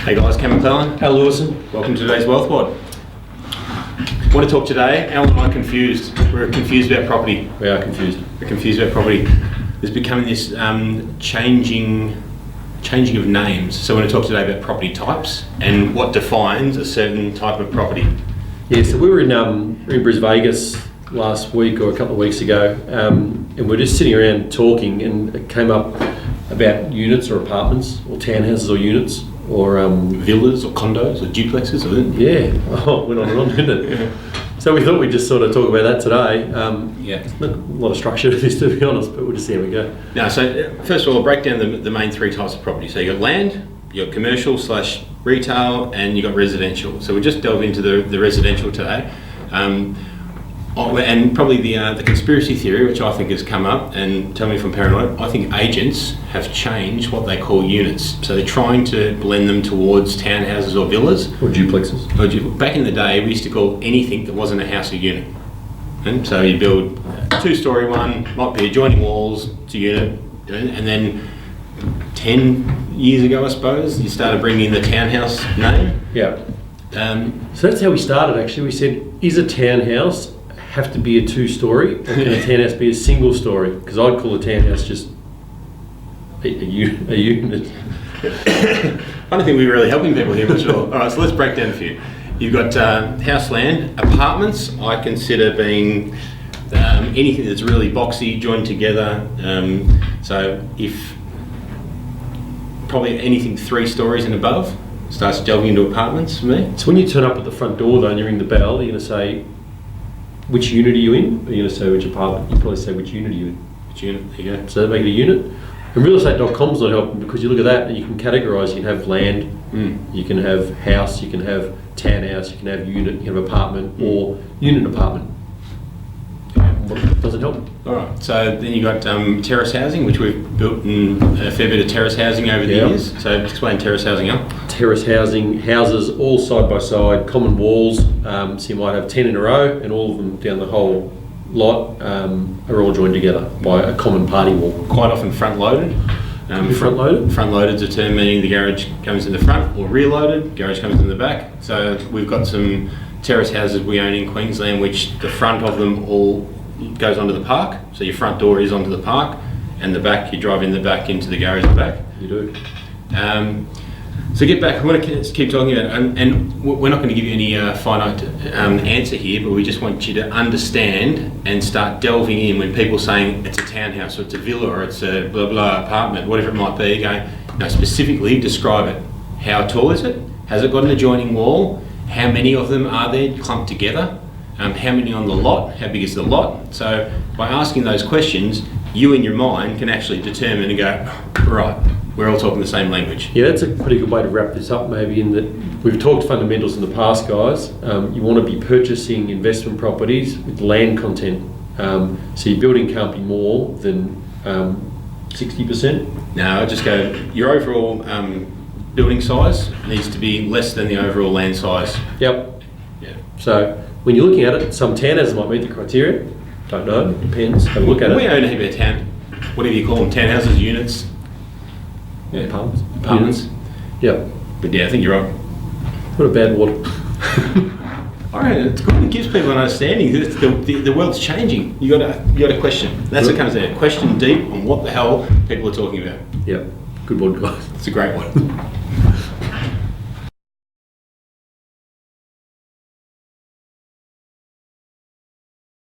Hey guys, Cam McClellan. Al Lewison. Welcome to today's Wealth WOD. I want to talk today. Al and I are confused. We're confused about property. We are confused. We're confused about property. There's becoming this changing of names. So I want to talk today about property types and what defines a certain type of property. Yeah, so we were in Bris Vegas last week or a couple of weeks ago, and we're just sitting around talking, and it came up about units or apartments or townhouses or units or Villas or condos or duplexes, or yeah. Oh, went on and on, didn't it? Yeah. So we thought we'd just sort of talk about that today. Yeah. Not a lot of structure to this, to be honest, but we'll just see how we go. Now, so first of all, I'll break down the main three types of property. So you got land, you got commercial / retail, and you got residential. So we'll just delve into the residential today. And probably the conspiracy theory, which I think has come up, and tell me if I'm paranoid, I think agents have changed what they call units. So they're trying to blend them towards townhouses or villas. Or duplexes. Back in the day, we used to call anything that wasn't a house a unit. And so you build a two-storey one, might be adjoining walls, it's a unit, and then 10 years ago, I suppose, you started bringing in the townhouse name. Yeah. So that's how we started, actually. We said, is a townhouse have to be a two-storey, or can a townhouse be a single story? Because I'd call a townhouse just a unit. I don't think we're really helping people here, but sure. All right, so let's break down a few. You've got house land, apartments. I consider being anything that's really boxy, joined together. So if probably anything 3 stories and above starts delving into apartments for me. So when you turn up at the front door though and you ring the bell, you're going to say, which unit are you in? Or you're going to say which apartment? You probably say which unit are you in. Which unit? There you go. So that make it a unit. And realestate.com's not helping, because you look at that and you can categorise. You can have land, you can have house, you can have townhouse, you can have unit, you can have apartment, or unit apartment. Doesn't help. All right. So then you got terrace housing, which we've built in a fair bit of terrace housing over the years. So explain terrace housing up. Terrace housing, houses all side by side, common walls. So you might have 10 in a row, and all of them down the whole lot are all joined together by a common party wall. Quite often front loaded. Front loaded? Front loaded is a term meaning the garage comes in the front, or rear loaded, garage comes in the back. So we've got some terrace houses we own in Queensland, which the front of them all goes onto the park. So your front door is onto the park, and the back, you drive in the back into the garage at the back. You do. So get back, I want to keep talking about it, and we're not going to give you any finite answer here, but we just want you to understand and start delving in when people saying it's a townhouse or it's a villa or it's a blah blah apartment, whatever it might be, going, no, specifically describe it. How tall is it? Has it got an adjoining wall? How many of them are there clumped together? How many on the lot? How big is the lot? So by asking those questions, you in your mind can actually determine and go, right, we're all talking the same language. Yeah, that's a pretty good way to wrap this up, maybe, in that we've talked fundamentals in the past, guys. You want to be purchasing investment properties with land content. So your building can't be more than 60%. No, I just go, your overall building size needs to be less than the overall land size. Yep. Yeah. So when you're looking at it, some townhouses might meet the criteria. Don't know, depends. Have a look at it. We own a heap of whatever you call them, townhouses, units. Yeah. Apartments. Yep. But yeah, I think you're right. What a bad word. All right, it's good. It gives people an understanding. The world's changing. You got a question. That's what comes there. Question deep on what the hell people are talking about. Yep. Good one, guys. It's a great one.